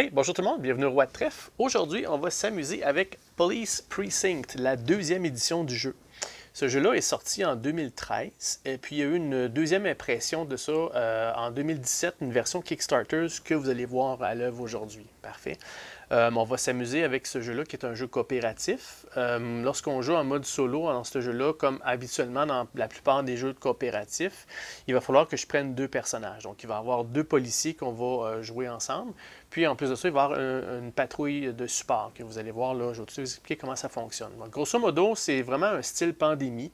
Hey, bonjour tout le monde, bienvenue au Roi de Trèfle. Aujourd'hui, on va s'amuser avec Police Precinct, la deuxième édition du jeu. Ce jeu-là est sorti en 2013 et puis il y a eu une deuxième impression de ça en 2017, une version Kickstarter que vous allez voir à l'œuvre aujourd'hui. Parfait. On va s'amuser avec ce jeu-là qui est un jeu coopératif. Lorsqu'on joue en mode solo dans ce jeu-là, comme habituellement dans la plupart des jeux de coopératif, il va falloir que je prenne deux personnages. Donc il va y avoir deux policiers qu'on va jouer ensemble. Puis en plus de ça, il va y avoir une patrouille de support que vous allez voir là. Je vais tout vous expliquer comment ça fonctionne. Donc, grosso modo, c'est vraiment un style pandémie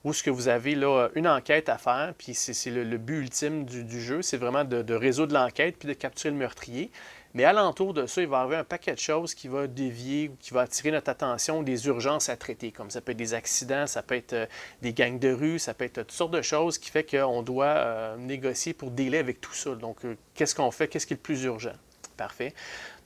où ce que vous avez là une enquête à faire, puis c'est le but ultime du jeu, c'est vraiment de résoudre l'enquête puis de capturer le meurtrier. Mais alentour de ça, il va y avoir un paquet de choses qui va dévier ou qui va attirer notre attention, des urgences à traiter, comme ça peut être des accidents, ça peut être des gangs de rue, ça peut être toutes sortes de choses qui fait qu'on doit négocier pour dealer avec tout ça. Donc, qu'est-ce qu'on fait? Qu'est-ce qui est le plus urgent? Parfait.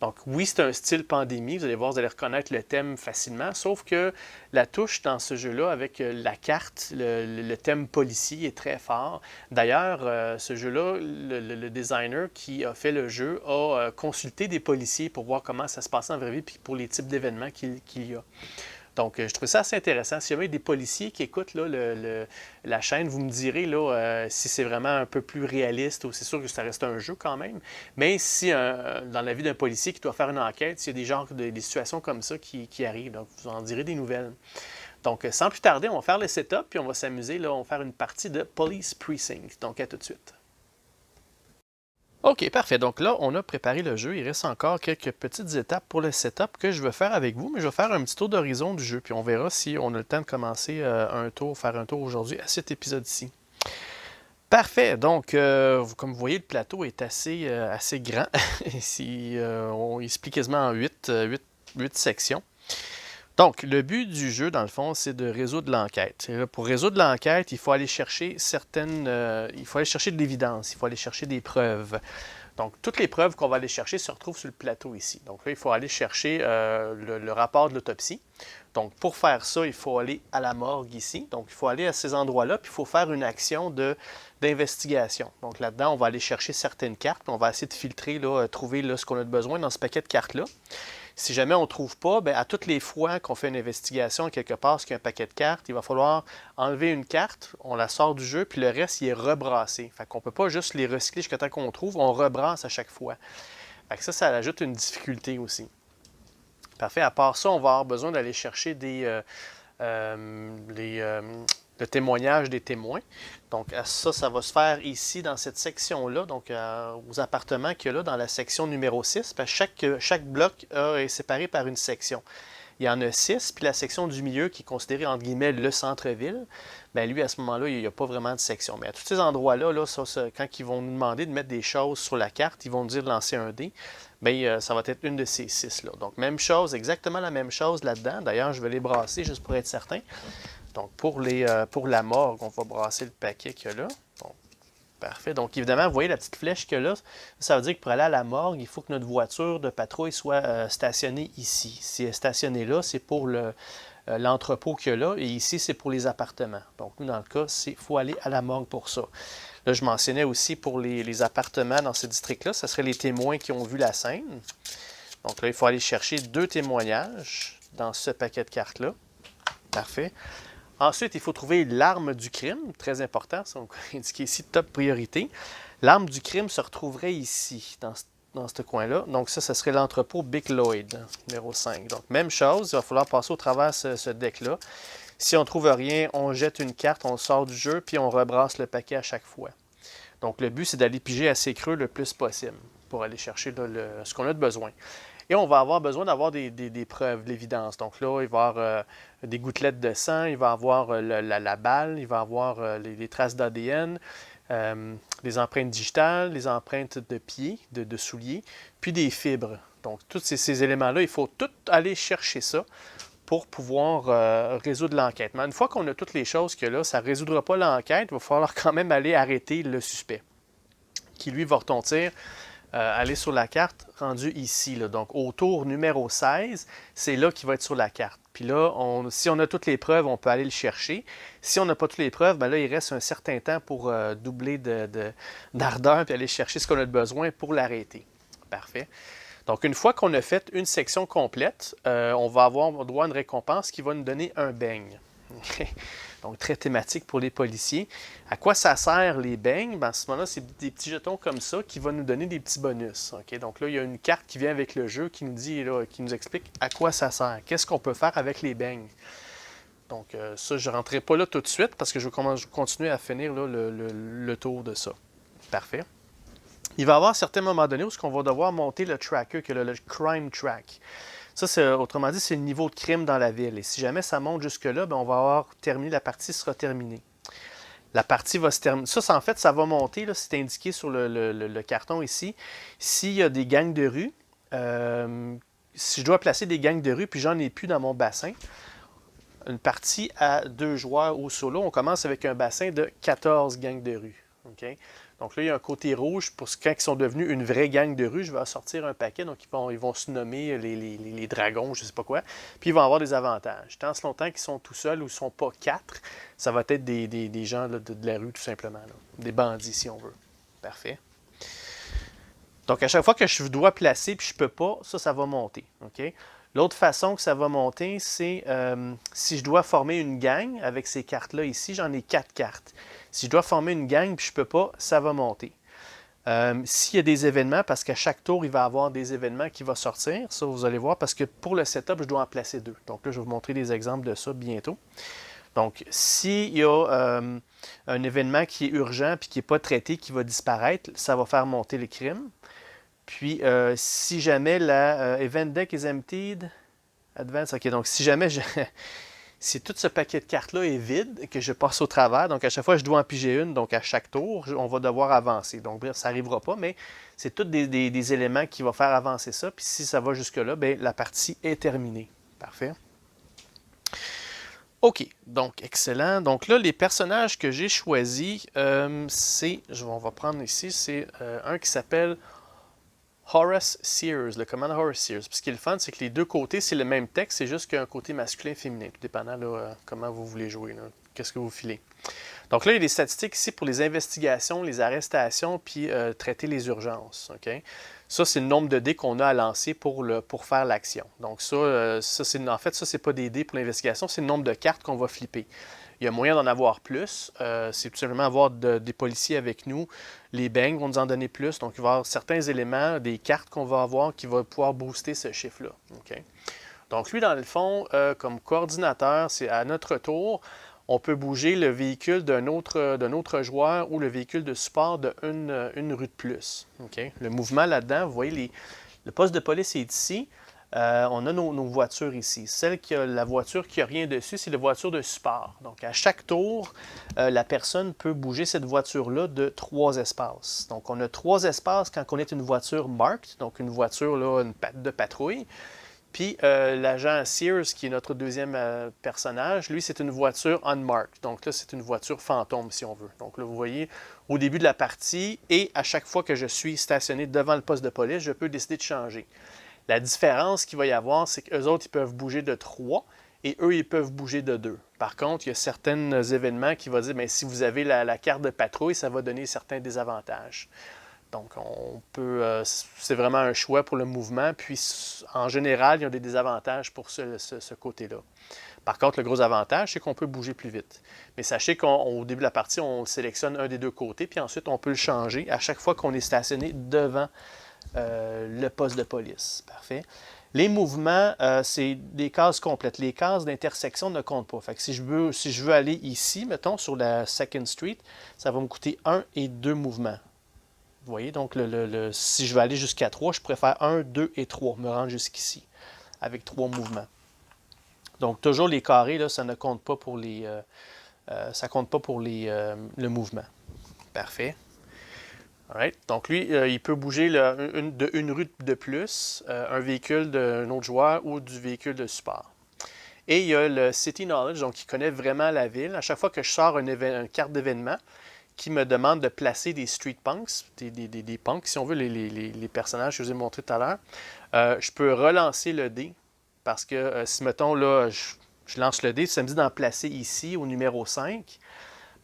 Donc oui, c'est un style pandémie, vous allez voir, vous allez reconnaître le thème facilement, sauf que la touche dans ce jeu-là avec la carte, le thème policier est très fort. D'ailleurs, ce jeu-là, le designer qui a fait le jeu a consulté des policiers pour voir comment ça se passe en vraie vie puis pour les types d'événements qu'il y a. Donc, je trouve ça assez intéressant. S'il y avait des policiers qui écoutent là, la chaîne, vous me direz là, si c'est vraiment un peu plus réaliste ou c'est sûr que ça reste un jeu quand même. Mais si dans la vie d'un policier qui doit faire une enquête, s'il y a des genres des situations comme ça qui arrivent, donc vous en direz des nouvelles. Donc, sans plus tarder, on va faire le setup puis on va s'amuser. Là, on va faire une partie de Police Precinct. Donc, à tout de suite. OK, parfait. Donc là, on a préparé le jeu. Il reste encore quelques petites étapes pour le setup que je vais faire avec vous, mais je vais faire un petit tour d'horizon du jeu, puis on verra si on a le temps de commencer faire un tour aujourd'hui à cet épisode-ci. Parfait. Donc, comme vous voyez, le plateau est assez grand. Ici, il se plie quasiment en 8 sections. Donc, le but du jeu, dans le fond, c'est de résoudre l'enquête. Et là, pour résoudre l'enquête, il faut aller chercher il faut aller chercher de l'évidence, il faut aller chercher des preuves. Donc, toutes les preuves qu'on va aller chercher se retrouvent sur le plateau ici. Donc là, il faut aller chercher le rapport de l'autopsie. Donc, pour faire ça, il faut aller à la morgue ici. Donc, il faut aller à ces endroits-là, puis il faut faire une action d'investigation. Donc, là-dedans, on va aller chercher certaines cartes, puis on va essayer de filtrer, là, trouver là, ce qu'on a besoin dans ce paquet de cartes-là. Si jamais on ne trouve pas, bien, à toutes les fois qu'on fait une investigation quelque part, parce qu'il y a un paquet de cartes, il va falloir enlever une carte, on la sort du jeu, puis le reste, il est rebrassé. Fait qu'on ne peut pas juste les recycler jusqu'à temps qu'on trouve, on rebrasse à chaque fois. Fait que ça ajoute une difficulté aussi. Parfait. À part ça, on va avoir besoin d'aller chercher le témoignage des témoins. Donc, ça va se faire ici, dans cette section-là, donc aux appartements qu'il y a là, dans la section numéro 6. Parce que chaque bloc est séparé par une section. Il y en a 6, puis la section du milieu, qui est considérée, entre guillemets, le centre-ville, bien lui, à ce moment-là, il n'y a pas vraiment de section. Mais à tous ces endroits-là, quand ils vont nous demander de mettre des choses sur la carte, ils vont nous dire de lancer un dé, bien, ça va être une de ces 6-là. Donc, même chose, exactement la même chose là-dedans. D'ailleurs, je vais les brasser juste pour être certain. Donc, pour la morgue, on va brasser le paquet qu'il y a là. Bon, parfait. Donc, évidemment, vous voyez la petite flèche qu'il y a là. Ça veut dire que pour aller à la morgue, il faut que notre voiture de patrouille soit stationnée ici. Si elle est stationnée là, c'est pour l'entrepôt qu'il y a là. Et ici, c'est pour les appartements. Donc, nous, dans le cas, il faut aller à la morgue pour ça. Là, je mentionnais aussi pour les appartements dans ce district-là, ce serait les témoins qui ont vu la scène. Donc là, il faut aller chercher 2 témoignages dans ce paquet de cartes-là. Parfait. Ensuite, il faut trouver l'arme du crime, très important, c'est indiqué ici top priorité. L'arme du crime se retrouverait ici, dans ce coin-là. Donc ça serait l'entrepôt Big Lloyd, numéro 5. Donc même chose, il va falloir passer au travers ce deck-là. Si on ne trouve rien, on jette une carte, on le sort du jeu, puis on rebrasse le paquet à chaque fois. Donc le but, c'est d'aller piger assez creux le plus possible pour aller chercher là, ce qu'on a de besoin. Et on va avoir besoin d'avoir des preuves, de l'évidence. Donc là, il va y avoir des gouttelettes de sang, il va y avoir la balle, il va y avoir les traces d'ADN, les empreintes digitales, les empreintes de pieds, de souliers, puis des fibres. Donc tous ces éléments-là, il faut tout aller chercher ça pour pouvoir résoudre l'enquête. Mais une fois qu'on a toutes les choses que là, ça ne résoudra pas l'enquête, il va falloir quand même aller arrêter le suspect, qui lui va retentir. Aller sur la carte rendue ici. Là. Donc, au tour numéro 16, c'est là qu'il va être sur la carte. Puis là, si on a toutes les preuves, on peut aller le chercher. Si on n'a pas toutes les preuves, bien là, il reste un certain temps pour doubler d'ardeur puis aller chercher ce qu'on a besoin pour l'arrêter. Parfait. Donc, une fois qu'on a fait une section complète, on va avoir droit à une récompense qui va nous donner un beigne. Donc, très thématique pour les policiers. À quoi ça sert les beignes? Ben, à ce moment-là, c'est des petits jetons comme ça qui vont nous donner des petits bonus. Okay? Donc là, il y a une carte qui vient avec le jeu qui nous dit, là, qui nous explique à quoi ça sert. Qu'est-ce qu'on peut faire avec les beignes? Donc, ça, je ne rentrerai pas là tout de suite parce que je vais continuer à finir là, le tour de ça. Parfait. Il va y avoir à certains moments donnés où on va devoir monter le tracker, que le crime track. Ça, autrement dit, c'est le niveau de crime dans la ville. Et si jamais ça monte jusque-là, ben, on va avoir terminé, la partie sera terminée. La partie va se terminer. Ça, en fait, ça va monter, c'est indiqué sur le carton ici. S'il y a des gangs de rue, si je dois placer des gangs de rue, puis j'en ai plus dans mon bassin, une partie à 2 joueurs ou solo, on commence avec un bassin de 14 gangs de rue. Okay? Donc là, il y a un côté rouge pour quand ils sont devenus une vraie gang de rue. Je vais sortir un paquet. Donc, ils vont se nommer les dragons, je ne sais pas quoi. Puis, ils vont avoir des avantages. Tant ce longtemps qu'ils sont tout seuls ou ils ne sont pas 4, ça va être des gens là, de la rue, tout simplement. Là. Des bandits, si on veut. Parfait. Donc, à chaque fois que je dois placer puis je ne peux pas, ça va monter. Okay? L'autre façon que ça va monter, c'est si je dois former une gang avec ces cartes-là ici, j'en ai 4 cartes. Si je dois former une gang puis je ne peux pas, ça va monter. S'il y a des événements, parce qu'à chaque tour, il va y avoir des événements qui vont sortir, ça vous allez voir, parce que pour le setup, je dois en placer 2. Donc là, je vais vous montrer des exemples de ça bientôt. Donc, s'il y a un événement qui est urgent puis qui n'est pas traité, qui va disparaître, ça va faire monter le crime. Puis, si jamais la event deck is emptied, advance, ok, donc si jamais si tout ce paquet de cartes-là est vide, que je passe au travers, donc à chaque fois je dois en piger une, donc à chaque tour, on va devoir avancer. Donc, bref, ça n'arrivera pas, mais c'est tous des éléments qui vont faire avancer ça. Puis si ça va jusque-là, bien, la partie est terminée. Parfait. OK, donc excellent. Donc là, les personnages que j'ai choisis, on va prendre ici, c'est un qui s'appelle Horace Sears, le commandant Horace Sears. Puis ce qui est le fun, c'est que les deux côtés, c'est le même texte, c'est juste qu'il y a un côté masculin et féminin, tout dépendant là, comment vous voulez jouer, qu'est-ce que vous filez. Donc là, il y a des statistiques ici pour les investigations, les arrestations, puis traiter les urgences. Okay? Ça, c'est le nombre de dés qu'on a à lancer pour faire l'action. Donc ça, en fait, ça, c'est pas des dés pour l'investigation, c'est le nombre de cartes qu'on va flipper. Il y a moyen d'en avoir plus. C'est tout simplement avoir des policiers avec nous. Les bangs vont nous en donner plus. Donc, il va y avoir certains éléments, des cartes qu'on va avoir qui vont pouvoir booster ce chiffre-là. Okay? Donc, lui, dans le fond, comme coordinateur, c'est à notre tour, on peut bouger le véhicule d'un autre joueur ou le véhicule de support d'une rue de plus. Okay? Le mouvement là-dedans, vous voyez, le poste de police est ici. On a nos voitures ici. La voiture qui n'a rien dessus, c'est la voiture de support. Donc, à chaque tour, la personne peut bouger cette voiture-là de 3 espaces. Donc, on a 3 espaces quand on est une voiture marked, donc une voiture là, de patrouille. Puis, l'agent Sears, qui est notre deuxième personnage, lui, c'est une voiture unmarked. Donc là, c'est une voiture fantôme, si on veut. Donc là, vous voyez, au début de la partie, et à chaque fois que je suis stationné devant le poste de police, je peux décider de changer. La différence qu'il va y avoir, c'est qu'eux autres, ils peuvent bouger de 3 et eux, ils peuvent bouger de 2. Par contre, il y a certains événements qui vont dire, bien, si vous avez la carte de patrouille, ça va donner certains désavantages. Donc, c'est vraiment un choix pour le mouvement. Puis, en général, il y a des désavantages pour ce côté-là. Par contre, le gros avantage, c'est qu'on peut bouger plus vite. Mais sachez qu'au début de la partie, on sélectionne un des deux côtés, puis ensuite, on peut le changer à chaque fois qu'on est stationné devant le poste de police. Parfait. Les mouvements, c'est des cases complètes. Les cases d'intersection ne comptent pas. Fait que si je veux aller ici, mettons, sur la 2nd Street, ça va me coûter 1 et 2 mouvements. Vous voyez, donc si je veux aller jusqu'à 3, je préfère 1, 2 et 3, me rendre jusqu'ici, avec 3 mouvements. Donc, toujours les carrés, là, ça ne compte pas pour le mouvement. Parfait. Alright. Donc, lui, il peut bouger une rue de plus, un véhicule d'un autre joueur ou du véhicule de support. Et il y a le City Knowledge, donc il connaît vraiment la ville. À chaque fois que je sors une carte d'événement qui me demande de placer des street punks, des punks, si on veut, les personnages que je vous ai montrés tout à l'heure, je peux relancer le dé. Parce que si, mettons, là, je lance le dé, ça me dit d'en placer ici, au numéro 5.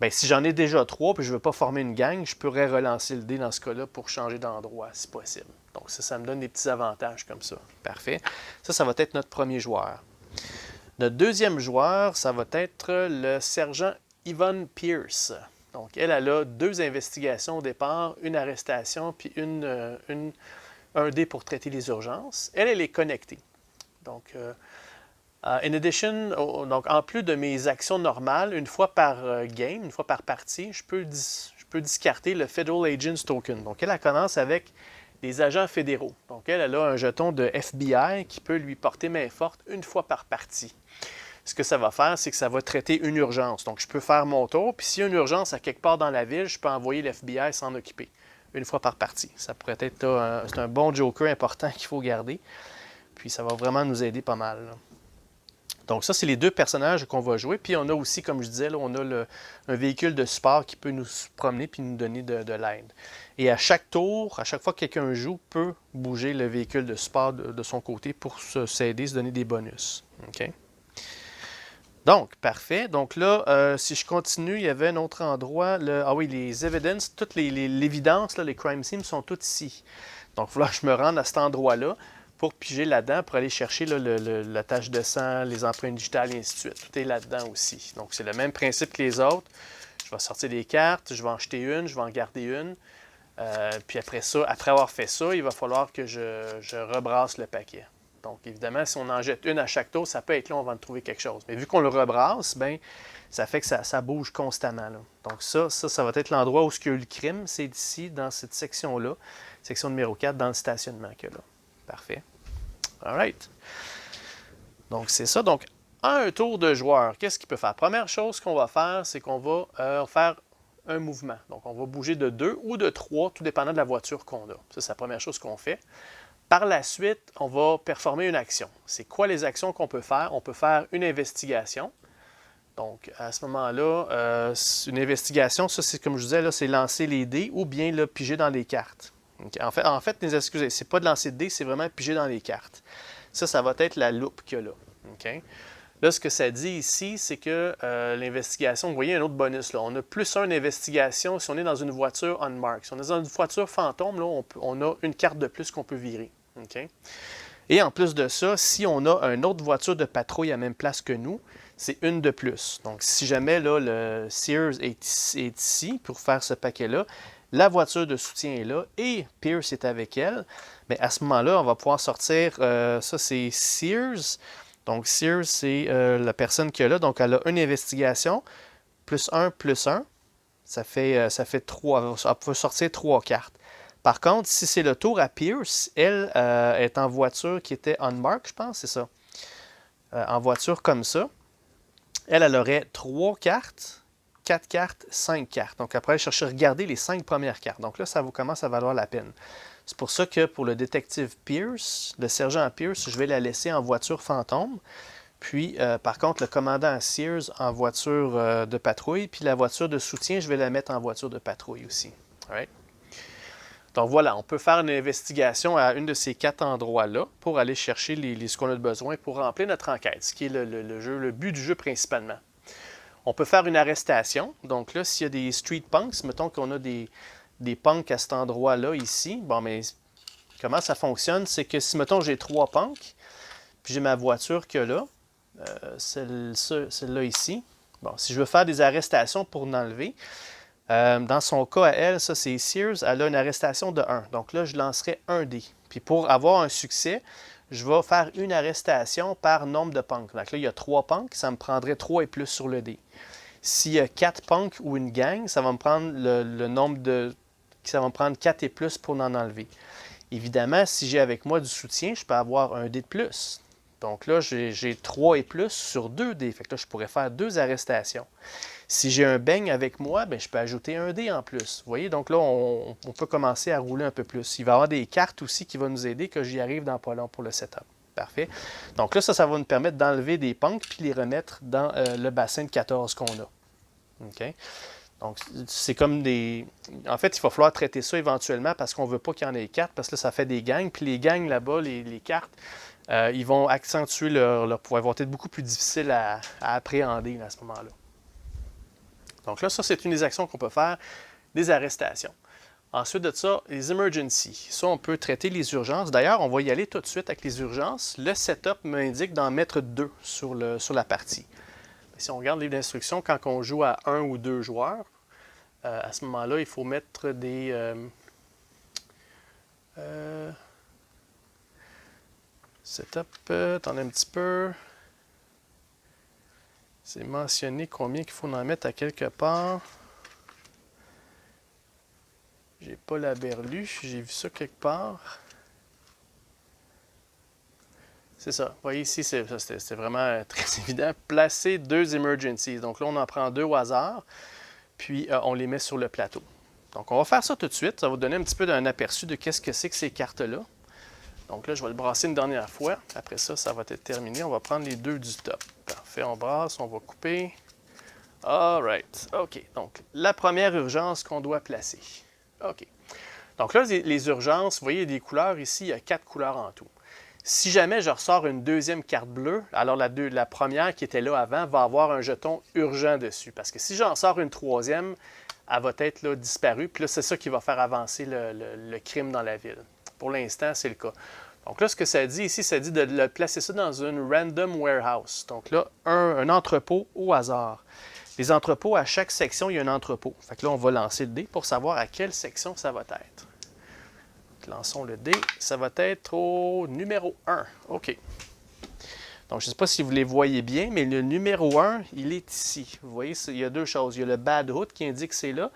Bien, si j'en ai déjà 3 et je ne veux pas former une gang, je pourrais relancer le dé dans ce cas-là pour changer d'endroit, si possible. Donc ça me donne des petits avantages comme ça. Parfait. Ça va être notre premier joueur. Notre deuxième joueur, ça va être le sergent Yvonne Pierce. Donc elle a 2 investigations au départ, une arrestation, puis un dé pour traiter les urgences. Elle est connectée. Donc, in addition, donc en plus de mes actions normales, une fois par game, une fois par partie, je peux discarter le Federal Agents Token. Donc elle commence avec des agents fédéraux. Donc elle a un jeton de FBI qui peut lui porter main forte une fois par partie. Ce que ça va faire, c'est que ça va traiter une urgence. Donc je peux faire mon tour, puis s'il y a une urgence à quelque part dans la ville, je peux envoyer l'FBI s'en occuper. Une fois par partie. Ça pourrait être c'est un bon joker important qu'il faut garder. Puis ça va vraiment nous aider pas mal. Là. Donc ça, c'est les 2 personnages qu'on va jouer. Puis on a aussi, comme je disais, là, on a un véhicule de support qui peut nous promener puis nous donner de l'aide. Et à chaque tour, à chaque fois que quelqu'un joue, peut bouger le véhicule de support de son côté pour s'aider, se donner des bonus. OK? Donc, parfait. Donc là, si je continue, il y avait un autre endroit. Ah oui, les evidences, toutes l'évidence, les crime scenes sont toutes ici. Donc, il va falloir que je me rende à cet endroit-là pour piger là-dedans, pour aller chercher la tache de sang, les empreintes digitales et ainsi de suite. Tout est là-dedans aussi. Donc, c'est le même principe que les autres. Je vais sortir des cartes, je vais en jeter une, je vais en garder une. Puis après ça, après avoir fait ça, il va falloir que je rebrasse le paquet. Donc, évidemment, si on en jette une à chaque tour, ça peut être long avant de trouver quelque chose. Mais vu qu'on le rebrasse, bien, ça fait que ça bouge constamment. Là. Donc, ça va être l'endroit où il y a eu le crime. C'est ici, dans cette section-là, section numéro 4, dans le stationnement qu'il y a là. Parfait. All right. Donc, c'est ça. Donc, un tour de joueur, qu'est-ce qu'il peut faire? Première chose qu'on va faire, c'est qu'on va faire un mouvement. Donc, on va bouger de 2 ou de 3, tout dépendant de la voiture qu'on a. Ça, c'est la première chose qu'on fait. Par la suite, on va performer une action. C'est quoi les actions qu'on peut faire? On peut faire une investigation. Donc, à ce moment-là, une investigation, ça, c'est comme je disais, là, c'est lancer les dés ou bien là, piger dans les cartes. Okay. En fait, excusez, c'est pas de lancer de dés, c'est vraiment piger dans les cartes. Ça va être la loupe qu'il y a là. Okay. Là, ce que ça dit ici, c'est que l'investigation, vous voyez un autre bonus. Là. On a plus 1 investigation si on est dans une voiture unmarked. Si on est dans une voiture fantôme, là, on a une carte de plus qu'on peut virer. Okay. Et en plus de ça, si on a une autre voiture de patrouille à la même place que nous, c'est une de plus. Donc, si jamais là, le Sears est ici pour faire ce paquet-là, la voiture de soutien est là et Pierce est avec elle, mais à ce moment-là, on va pouvoir sortir, ça c'est Sears. Donc, Sears, c'est la personne qui est là. Donc, elle a une investigation, plus 1, ça fait 3. Elle peut sortir 3 cartes. Par contre, si c'est le tour à Pierce, elle est en voiture qui était unmarked, je pense, c'est ça. En voiture comme ça. Elle aurait 3 cartes, 4 cartes, 5 cartes. Donc, après, chercher à regarder les 5 premières cartes. Donc là, ça vous commence à valoir la peine. C'est pour ça que pour le détective Pierce, le sergent Pierce, je vais la laisser en voiture fantôme. Puis, par contre, le commandant Sears en voiture de patrouille. Puis la voiture de soutien, je vais la mettre en voiture de patrouille aussi. All right? Donc voilà, on peut faire une investigation à une de ces 4 endroits-là pour aller chercher ce qu'on a besoin pour remplir notre enquête, ce qui est le but du jeu principalement. On peut faire une arrestation. Donc là, s'il y a des street punks, mettons qu'on a des punks à cet endroit-là, ici, bon, mais comment ça fonctionne? C'est que si, mettons, j'ai 3 punks, puis j'ai ma voiture que là, celle-là ici, bon, si je veux faire des arrestations pour l'enlever, dans son cas à elle, ça c'est Sears, elle a une arrestation de 1. Donc là, je lancerai un dé. Puis pour avoir un succès, je vais faire une arrestation par nombre de punks. Donc là, il y a 3 punks, ça me prendrait 3 et plus sur le dé. S'il y a 4 punks ou une gang, ça va me prendre le nombre de... Ça va me prendre 4 et plus pour en enlever. Évidemment, si j'ai avec moi du soutien, je peux avoir un dé de plus. Donc là, j'ai 3 et plus sur 2 dés. Fait que là, je pourrais faire 2 arrestations. Si j'ai un beigne avec moi, bien, je peux ajouter un dé en plus. Vous voyez, donc là, on peut commencer à rouler un peu plus. Il va y avoir des cartes aussi qui vont nous aider, que j'y arrive dans pas long pour le setup. Parfait. Donc là, ça va nous permettre d'enlever des punks puis les remettre dans le bassin de 14 qu'on a. OK? Donc, c'est comme des... En fait, il va falloir traiter ça éventuellement parce qu'on ne veut pas qu'il y en ait 4, parce que là, ça fait des gangs. Puis les gangs là-bas, les cartes, ils vont accentuer leur pouvoir. Ils vont être beaucoup plus difficiles à appréhender là, à ce moment-là. Donc là, ça, c'est une des actions qu'on peut faire, des arrestations. Ensuite de ça, les emergencies. Ça, on peut traiter les urgences. D'ailleurs, on va y aller tout de suite avec les urgences. Le setup m'indique d'en mettre 2 sur la partie. Si on regarde les livres d'instructions, quand on joue à 1 ou 2 joueurs, à ce moment-là, il faut mettre des... setup, attendez un petit peu. C'est mentionné combien qu'il faut en mettre à quelque part. J'ai pas la berlue, j'ai vu ça quelque part. C'est ça. Vous voyez ici, c'est vraiment très évident. Placer 2 emergencies. Donc là, on en prend 2 au hasard, puis on les met sur le plateau. Donc on va faire ça tout de suite. Ça va vous donner un petit peu d'un aperçu de qu'est-ce que c'est que ces cartes-là. Donc là, je vais le brasser une dernière fois. Après ça, ça va être terminé. On va prendre les 2 du top. Parfait, on brasse, on va couper. All right. OK. Donc, la première urgence qu'on doit placer. OK. Donc là, les urgences, vous voyez, il y a des couleurs ici. Il y a 4 couleurs en tout. Si jamais je ressors une deuxième carte bleue, alors la première qui était là avant va avoir un jeton urgent dessus. Parce que si j'en sors une troisième, elle va être là, disparue. Puis là, c'est ça qui va faire avancer le crime dans la ville. Pour l'instant, c'est le cas. Donc là, ce que ça dit ici, ça dit de placer ça dans une random warehouse. Donc là, un entrepôt au hasard. Les entrepôts, à chaque section, il y a un entrepôt. Fait que là, on va lancer le dé pour savoir à quelle section ça va être. Lançons le dé. Ça va être au numéro 1. OK. Donc, je ne sais pas si vous les voyez bien, mais le numéro 1, il est ici. Vous voyez, il y a 2 choses. Il y a le bad hood qui indique que c'est là.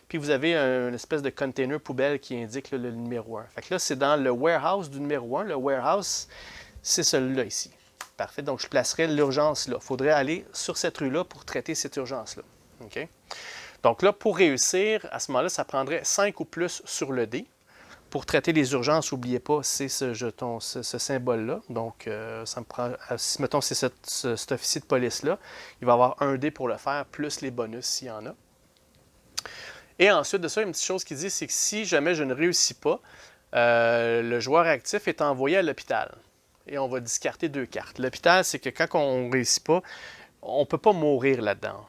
Puis vous avez une espèce de container poubelle qui indique là, le numéro 1. Fait que là, c'est dans le warehouse du numéro 1. Le warehouse, c'est celui-là ici. Parfait. Donc, je placerai l'urgence là. Il faudrait aller sur cette rue-là pour traiter cette urgence-là. OK? Donc là, pour réussir, à ce moment-là, ça prendrait 5 ou plus sur le dé. Pour traiter les urgences, n'oubliez pas, c'est ce jeton, ce symbole-là. Donc, ça me prend, si mettons c'est cet officier de police-là, il va avoir un dé pour le faire, plus les bonus s'il y en a. Et ensuite de ça, une petite chose qui dit, c'est que si jamais je ne réussis pas, le joueur actif est envoyé à l'hôpital. Et on va discarter 2 cartes. L'hôpital, c'est que quand on ne réussit pas, on ne peut pas mourir là-dedans.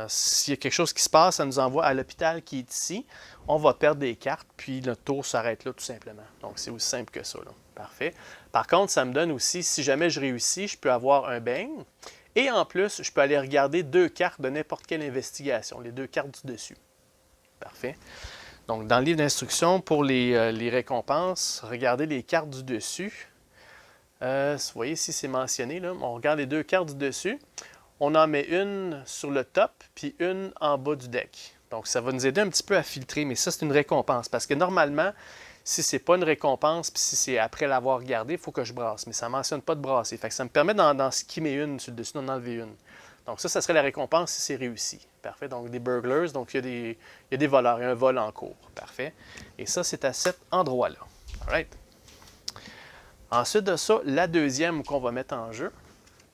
S'il y a quelque chose qui se passe, ça nous envoie à l'hôpital qui est ici. On va perdre des cartes, puis notre tour s'arrête là tout simplement. Donc, c'est aussi simple que ça. Là. Parfait. Par contre, ça me donne aussi, si jamais je réussis, je peux avoir un bang. Et en plus, je peux aller regarder 2 cartes de n'importe quelle investigation, les 2 cartes du dessus. Parfait. Donc, dans le livre d'instructions, pour les récompenses, regardez les cartes du dessus. Vous voyez ici, c'est mentionné. Là. On regarde les 2 cartes du dessus. On en met une sur le top, puis une en bas du deck. Donc, ça va nous aider un petit peu à filtrer, mais ça, c'est une récompense. Parce que normalement, si ce n'est pas une récompense, puis si c'est après l'avoir regardé, il faut que je brasse. Mais ça ne mentionne pas de brasser. Fait que ça me permet d'en skimmer une sur le dessus, d'en enlever une. Donc, ça serait la récompense si c'est réussi. Parfait. Donc, des burglars, donc il y a des voleurs, il y a un vol en cours. Parfait. Et ça, c'est à cet endroit-là. All right. Ensuite de ça, la deuxième qu'on va mettre en jeu,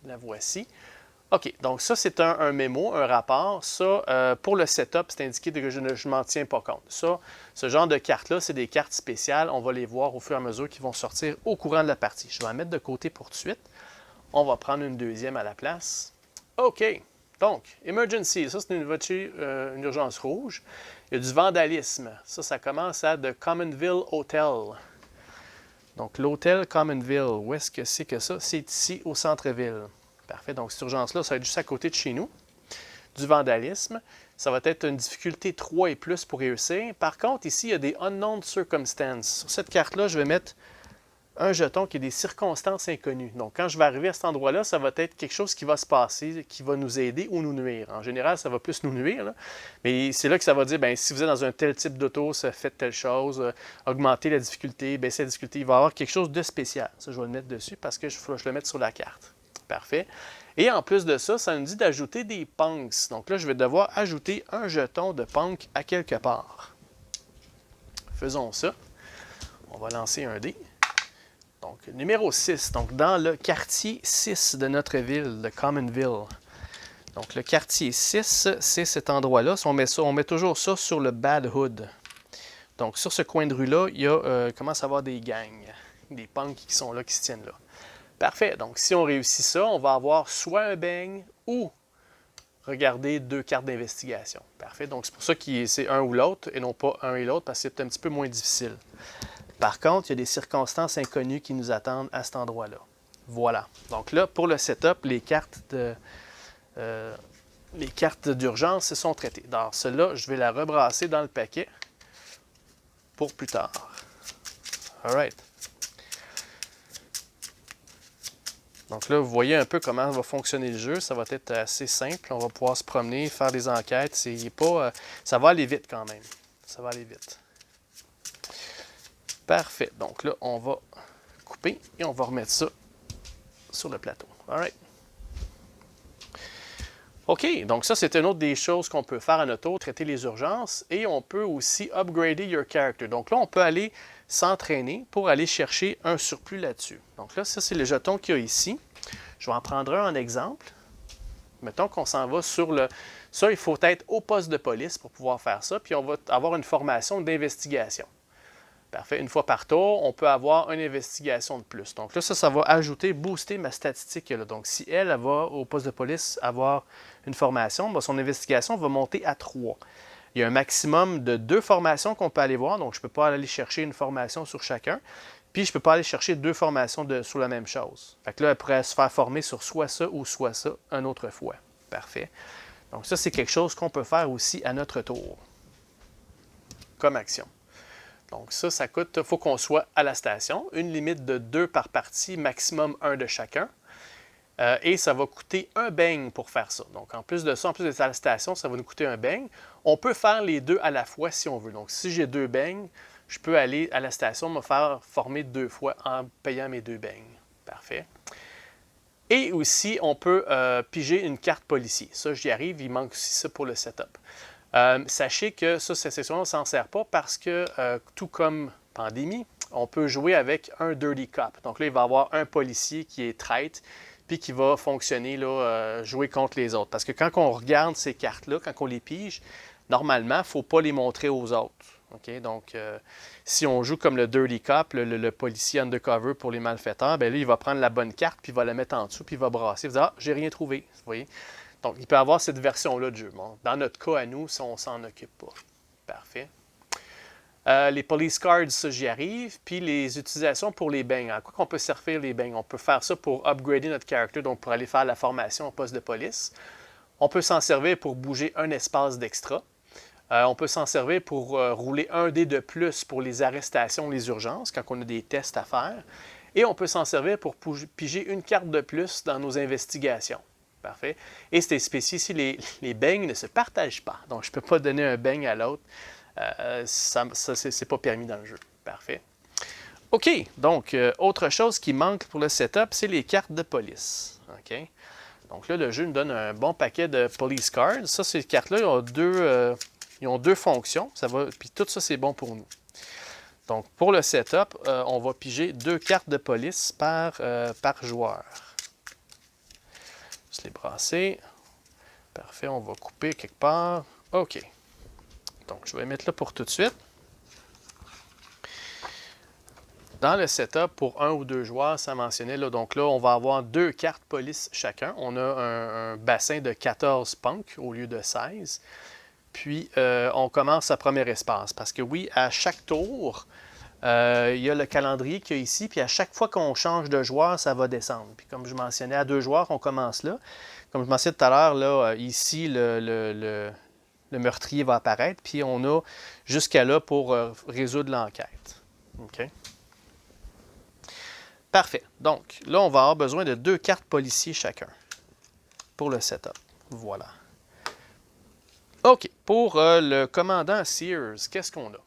la voici. OK, donc ça, c'est un mémo, un rapport. Ça, pour le setup, c'est indiqué que je ne m'en tiens pas compte. Ça, ce genre de cartes-là, c'est des cartes spéciales. On va les voir au fur et à mesure qu'ils vont sortir au courant de la partie. Je vais la mettre de côté pour tout de suite. On va prendre une deuxième à la place. OK, donc, emergency, ça, c'est une urgence rouge. Il y a du vandalisme. Ça commence à The Commonville Hotel. Donc, l'hôtel Commonville, où est-ce que c'est que ça? C'est ici, au centre-ville. Parfait. Donc, cette urgence-là, ça va être juste à côté de chez nous. Du vandalisme. Ça va être une difficulté 3 et plus pour réussir. Par contre, ici, il y a des unknown circumstances. Sur cette carte-là, je vais mettre un jeton qui est des circonstances inconnues. Donc, quand je vais arriver à cet endroit-là, ça va être quelque chose qui va se passer, qui va nous aider ou nous nuire. En général, ça va plus nous nuire. Là. Mais c'est là que ça va dire, bien, si vous êtes dans un tel type d'auto, ça fait telle chose, augmenter la difficulté, baisser la difficulté. Il va y avoir quelque chose de spécial. Ça, je vais le mettre dessus parce que je le mette sur la carte. Parfait. Et en plus de ça, ça nous dit d'ajouter des punks. Donc là, je vais devoir ajouter un jeton de punk à quelque part. Faisons ça. On va lancer un dé. Donc, numéro 6. Donc, dans le quartier 6 de notre ville, de Commonville. Donc, le quartier 6, c'est cet endroit-là. On met toujours ça sur le Bad Hood. Donc, sur ce coin de rue-là, il y a, commence à avoir des gangs, des punks qui sont là, qui se tiennent là. Parfait. Donc, si on réussit ça, on va avoir soit un bang ou regarder 2 cartes d'investigation. Parfait. Donc, c'est pour ça que c'est un ou l'autre et non pas un et l'autre parce que c'est un petit peu moins difficile. Par contre, il y a des circonstances inconnues qui nous attendent à cet endroit-là. Voilà. Donc là, pour le setup, les cartes d'urgence sont traitées. Dans celle-là, je vais la rebrasser dans le paquet pour plus tard. All right. Donc là, vous voyez un peu comment va fonctionner le jeu. Ça va être assez simple. On va pouvoir se promener, faire des enquêtes. Ça va aller vite quand même. Ça va aller vite. Parfait. Donc là, on va couper et on va remettre ça sur le plateau. All right. OK, donc ça, c'est une autre des choses qu'on peut faire à notre tour, traiter les urgences. Et on peut aussi upgrader your character. Donc là, on peut aller s'entraîner pour aller chercher un surplus là-dessus. Donc là, ça, c'est le jeton qu'il y a ici. Je vais en prendre un en exemple. Mettons qu'on s'en va sur le... Ça, il faut être au poste de police pour pouvoir faire ça. Puis on va avoir une formation d'investigation. Parfait. Une fois par tour, on peut avoir une investigation de plus. Donc là, ça va ajouter, booster ma statistique là. Donc si elle va au poste de police avoir une formation, bien, son investigation va monter à 3. Il y a un maximum de 2 formations qu'on peut aller voir. Donc je ne peux pas aller chercher une formation sur chacun. Puis je ne peux pas aller chercher 2 formations sur la même chose. Fait que là, elle pourrait se faire former sur soit ça ou soit ça une autre fois. Parfait. Donc ça, c'est quelque chose qu'on peut faire aussi à notre tour. Comme action. Donc ça coûte, il faut qu'on soit à la station. Une limite de 2 par partie, maximum 1 de chacun. Et ça va coûter un beigne pour faire ça. Donc en plus de ça, en plus d'être à la station, ça va nous coûter un beigne. On peut faire les 2 à la fois si on veut. Donc si j'ai 2 beignes, je peux aller à la station me faire former 2 fois en payant mes 2 beignes. Parfait. Et aussi, on peut piger une carte policier. Ça, j'y arrive, il manque aussi ça pour le setup. Sachez que ça, cette section, on ne s'en sert pas parce que, tout comme Pandémie, on peut jouer avec un Dirty Cop. Donc là, il va y avoir un policier qui est traître, puis qui va fonctionner, là, jouer contre les autres. Parce que quand on regarde ces cartes-là, quand on les pige, normalement, il ne faut pas les montrer aux autres. Okay? Donc, si on joue comme le Dirty Cop, le policier undercover pour les malfaiteurs, bien là, il va prendre la bonne carte, puis il va la mettre en dessous, puis il va brasser. Il va dire « Ah, j'ai rien trouvé. » Vous voyez? Donc, il peut y avoir cette version-là de jeu. Bon, dans notre cas, à nous, ça, on ne s'en occupe pas. Parfait. Les police cards, ça, j'y arrive. Puis les utilisations pour les beignes. À quoi qu'on peut servir les beignes? On peut faire ça pour upgrader notre character, donc pour aller faire la formation au poste de police. On peut s'en servir pour bouger un espace d'extra. On peut s'en servir pour rouler un dé de plus pour les arrestations, les urgences, quand on a des tests à faire. Et on peut s'en servir pour piger une carte de plus dans nos investigations. Parfait. Et c'est spécifié ici, les beignes ne se partagent pas. Donc, je ne peux pas donner un beigne à l'autre. Ça c'est pas permis dans le jeu. Parfait. OK. Donc, autre chose qui manque pour le setup, c'est les cartes de police. OK. Donc là, le jeu nous donne un bon paquet de police cards. Ça, ces cartes-là, ils ont 2 fonctions. Puis tout ça, c'est bon pour nous. Donc, pour le setup, on va piger 2 cartes de police par joueur. Je les brasser. Parfait, on va couper quelque part. OK. Donc, je vais les mettre là pour tout de suite. Dans le setup, pour 1 ou 2 joueurs, ça mentionnait, là, donc là, on va avoir 2 cartes police chacun. On a un bassin de 14 punks au lieu de 16. Puis, on commence à premier espace. Parce que oui, à chaque tour, il y a le calendrier qu'il y a ici, puis à chaque fois qu'on change de joueur, ça va descendre. Puis comme je mentionnais, à 2 joueurs, on commence là. Comme je mentionnais tout à l'heure, là, ici, le meurtrier va apparaître, puis on a jusqu'à là pour résoudre l'enquête. OK? Parfait. Donc, là, on va avoir besoin de 2 cartes policiers chacun pour le setup. Voilà. OK. Pour le commandant Sears, qu'est-ce qu'on a?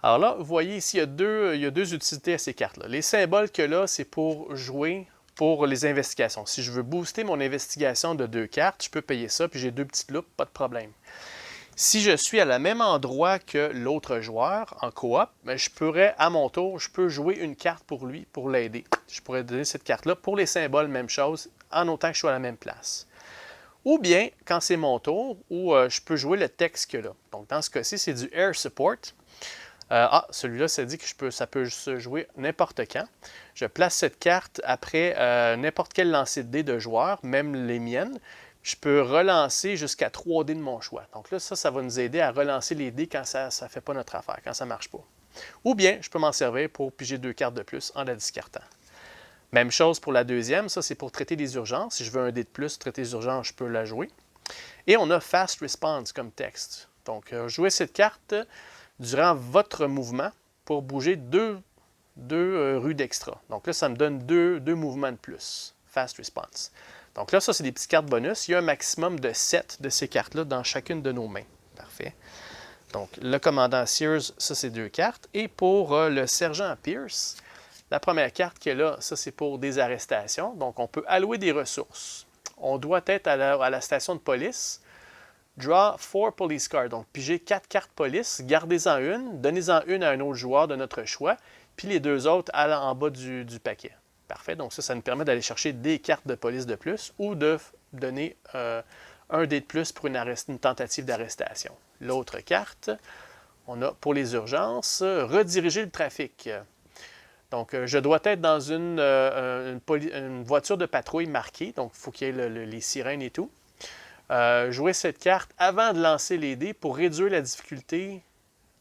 Alors là, vous voyez ici, il y a deux utilités à ces cartes-là. Les symboles que là, c'est pour jouer pour les investigations. Si je veux booster mon investigation de 2 cartes, je peux payer ça, puis j'ai 2 petites loupes, pas de problème. Si je suis à la même endroit que l'autre joueur, en coop, bien, je pourrais, à mon tour, je peux jouer une carte pour lui, pour l'aider. Je pourrais donner cette carte-là. Pour les symboles, même chose, en autant que je sois à la même place. Ou bien, quand c'est mon tour, où je peux jouer le texte que là. Donc, dans ce cas-ci, c'est du Air Support. Celui-là, ça dit que ça peut se jouer n'importe quand. Je place cette carte après n'importe quel lancer de dés de joueurs, même les miennes. je peux relancer jusqu'à 3 dés de mon choix. Donc là, ça va nous aider à relancer les dés quand ça ne fait pas notre affaire, quand ça ne marche pas. Ou bien, je peux m'en servir pour piger 2 cartes de plus en la discartant. Même chose pour la deuxième, ça c'est pour traiter des urgences. Si je veux un dé de plus, traiter les urgences, je peux la jouer. Et on a Fast Response comme texte. Donc, jouez cette carte durant votre mouvement pour bouger deux rues d'extra. Donc là, ça me donne deux mouvements de plus. Fast Response. Donc là, ça, c'est des petites cartes bonus. Il y a un maximum de 7 de ces cartes-là dans chacune de nos mains. Parfait. Donc, le commandant Sears, ça, c'est 2 cartes. Et pour le sergent Pierce, la première carte qui est là, ça, c'est pour des arrestations. Donc, on peut allouer des ressources. On doit être à la station de police. Draw 4 police cards. Donc, piger 4 cartes police, gardez-en une, donnez-en une à un autre joueur de notre choix, puis les 2 autres en bas du paquet. Parfait. Donc, ça nous permet d'aller chercher des cartes de police de plus ou de donner un dé de plus pour une tentative d'arrestation. L'autre carte, on a pour les urgences, rediriger le trafic. Donc, je dois être dans une voiture de patrouille marquée, donc il faut qu'il y ait les sirènes et tout. Jouer cette carte avant de lancer les dés pour réduire la difficulté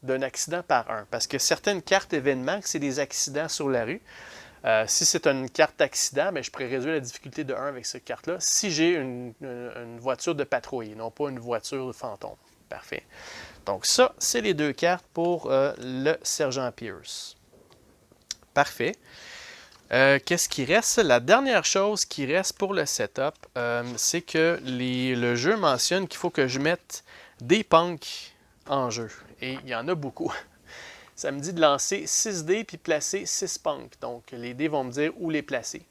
d'un accident par 1. Parce que certaines cartes événements, c'est des accidents sur la rue. Si c'est une carte accident, bien, je pourrais réduire la difficulté de 1 avec cette carte-là si j'ai une voiture de patrouille, non pas une voiture de fantôme. Parfait. Donc ça, c'est les 2 cartes pour le sergent Pierce. Parfait. Qu'est-ce qui reste? La dernière chose qui reste pour le setup, c'est que le jeu mentionne qu'il faut que je mette des punks en jeu. Et il y en a beaucoup. Ça me dit de lancer 6 dés puis placer 6 punks. Donc, les dés vont me dire où les placer.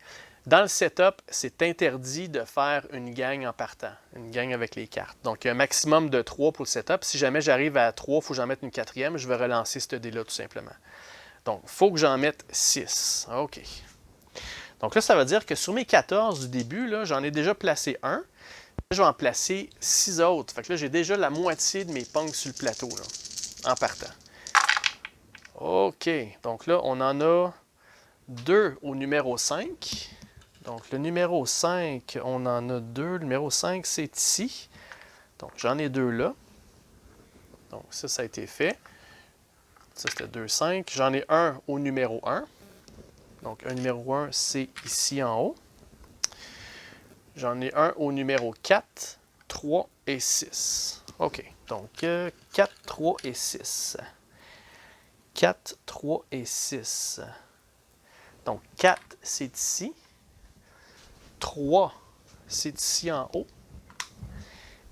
Dans le setup, c'est interdit de faire une gang en partant, une gang avec les cartes. Donc, il y a un maximum de 3 pour le setup. Si jamais j'arrive à 3, il faut que j'en mette une 4e. Je vais relancer ce dé-là tout simplement. Donc, il faut que j'en mette 6. OK. Donc là, ça veut dire que sur mes 14 du début, j'en ai déjà placé un. Là, je vais en placer 6 autres. Fait que là, j'ai déjà la moitié de mes punks sur le plateau, là, en partant. OK. Donc là, on en a 2 au numéro 5. Donc le numéro 5, on en a 2. Le numéro 5, c'est ici. Donc j'en ai 2 là. Donc ça a été fait. Ça, c'était 2, 5. J'en ai un au numéro 1. Donc, un numéro 1, c'est ici en haut. J'en ai un au numéro 4, 3 et 6. OK. Donc, 4, 3 et 6. 4, 3 et 6. Donc, 4, c'est ici. 3, c'est ici en haut.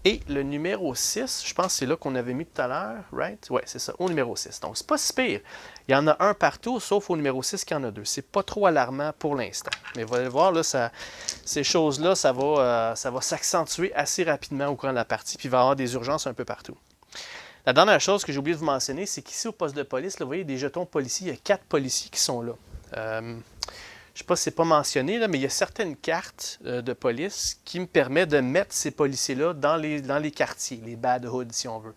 Et le numéro 6, je pense que c'est là qu'on avait mis tout à l'heure, right? Oui, c'est ça, au numéro 6. Donc, c'est pas si pire. Il y en a un partout, sauf au numéro 6 qu'il y en a 2. C'est pas trop alarmant pour l'instant. Mais vous allez voir, là, ces choses-là, ça va s'accentuer assez rapidement au cours de la partie, puis il va y avoir des urgences un peu partout. La dernière chose que j'ai oublié de vous mentionner, c'est qu'ici, au poste de police, là, vous voyez des jetons policiers, il y a 4 policiers qui sont là. Je ne sais pas si c'est pas mentionné, là, mais il y a certaines cartes de police qui me permettent de mettre ces policiers-là dans les quartiers, les bad hoods, si on veut.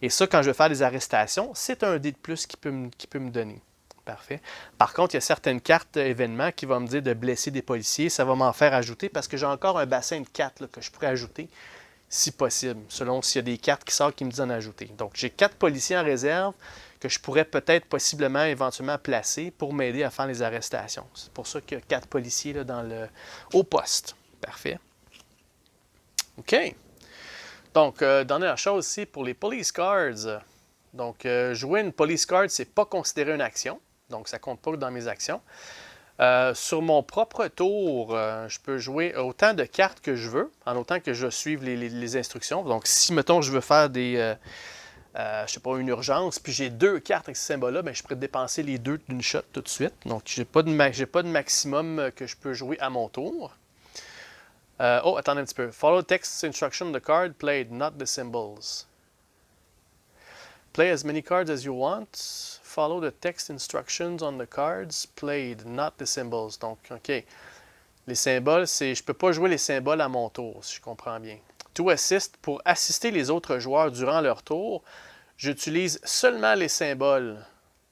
Et ça, quand je vais faire des arrestations, c'est un dé de plus qui peut me donner. Parfait. Par contre, il y a certaines cartes événements qui vont me dire de blesser des policiers. Ça va m'en faire ajouter parce que j'ai encore un bassin de 4 là, que je pourrais ajouter, si possible, selon s'il y a des cartes qui sortent qui me disent d'en ajouter. Donc, j'ai 4 policiers en réserve que je pourrais peut-être, possiblement, éventuellement placer pour m'aider à faire les arrestations. C'est pour ça qu'il y a 4 policiers là, au poste. Parfait. OK. Donc, dernière chose ici pour les police cards. Donc, jouer une police card, c'est pas considéré une action. Donc, ça compte pas dans mes actions. Sur mon propre tour, je peux jouer autant de cartes que je veux, en autant que je suive les instructions. Donc, si, mettons, je veux faire je sais pas, une urgence, puis j'ai 2 cartes avec ce symbole-là, bien, je pourrais dépenser les 2 d'une shot tout de suite. Donc, j'ai pas de maximum que je peux jouer à mon tour. Attendez un petit peu. Follow text instruction of the card played, not the symbols. Play as many cards as you want. Follow the text instructions on the cards played, not the symbols. Donc, OK. Les symboles, je ne peux pas jouer les symboles à mon tour, si je comprends bien. To assist, pour assister les autres joueurs durant leur tour, j'utilise seulement les symboles.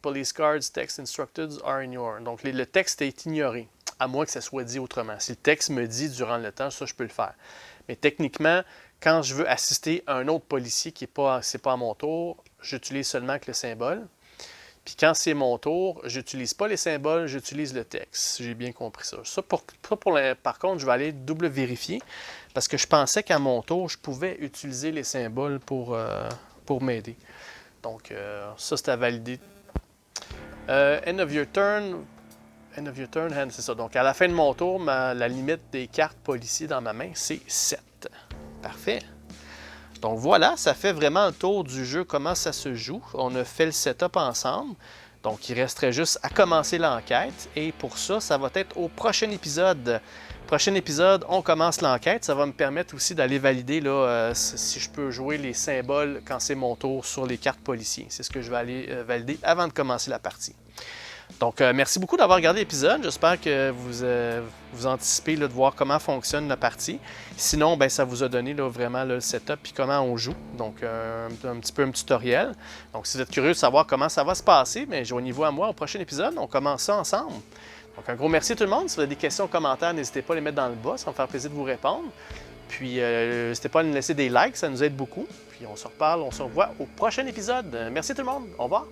Police cards, text instructed are ignored. Donc, le texte est ignoré, à moins que ça soit dit autrement. Si le texte me dit durant le temps, ça, je peux le faire. Mais techniquement, quand je veux assister un autre policier qui n'est pas, c'est pas à mon tour, j'utilise seulement que le symbole. Puis quand c'est mon tour, j'utilise pas les symboles, j'utilise le texte. J'ai bien compris ça. Par contre, je vais aller double vérifier parce que je pensais qu'à mon tour, je pouvais utiliser les symboles pour m'aider. Donc, ça, c'est à valider. End of your turn. End of your turn, hand, c'est ça. Donc, à la fin de mon tour, la limite des cartes policiers dans ma main, c'est 7. Parfait. Donc voilà, ça fait vraiment le tour du jeu, comment ça se joue. On a fait le setup ensemble. Donc il resterait juste à commencer l'enquête. Et pour ça, ça va être au prochain épisode. Prochain épisode, on commence l'enquête. Ça va me permettre aussi d'aller valider là, si je peux jouer les symboles quand c'est mon tour sur les cartes policiers. C'est ce que je vais aller valider avant de commencer la partie. Donc, merci beaucoup d'avoir regardé l'épisode. J'espère que vous anticipez là, de voir comment fonctionne la partie. Sinon, ben, ça vous a donné là, vraiment là, le setup et comment on joue. Donc, un petit peu un tutoriel. Donc, si vous êtes curieux de savoir comment ça va se passer, ben, joignez-vous à moi au prochain épisode. On commence ça ensemble. Donc, un gros merci à tout le monde. Si vous avez des questions, commentaires, n'hésitez pas à les mettre dans le bas. Ça va me faire plaisir de vous répondre. Puis, n'hésitez pas à nous laisser des likes. Ça nous aide beaucoup. Puis, on se reparle, on se revoit au prochain épisode. Merci tout le monde. Au revoir.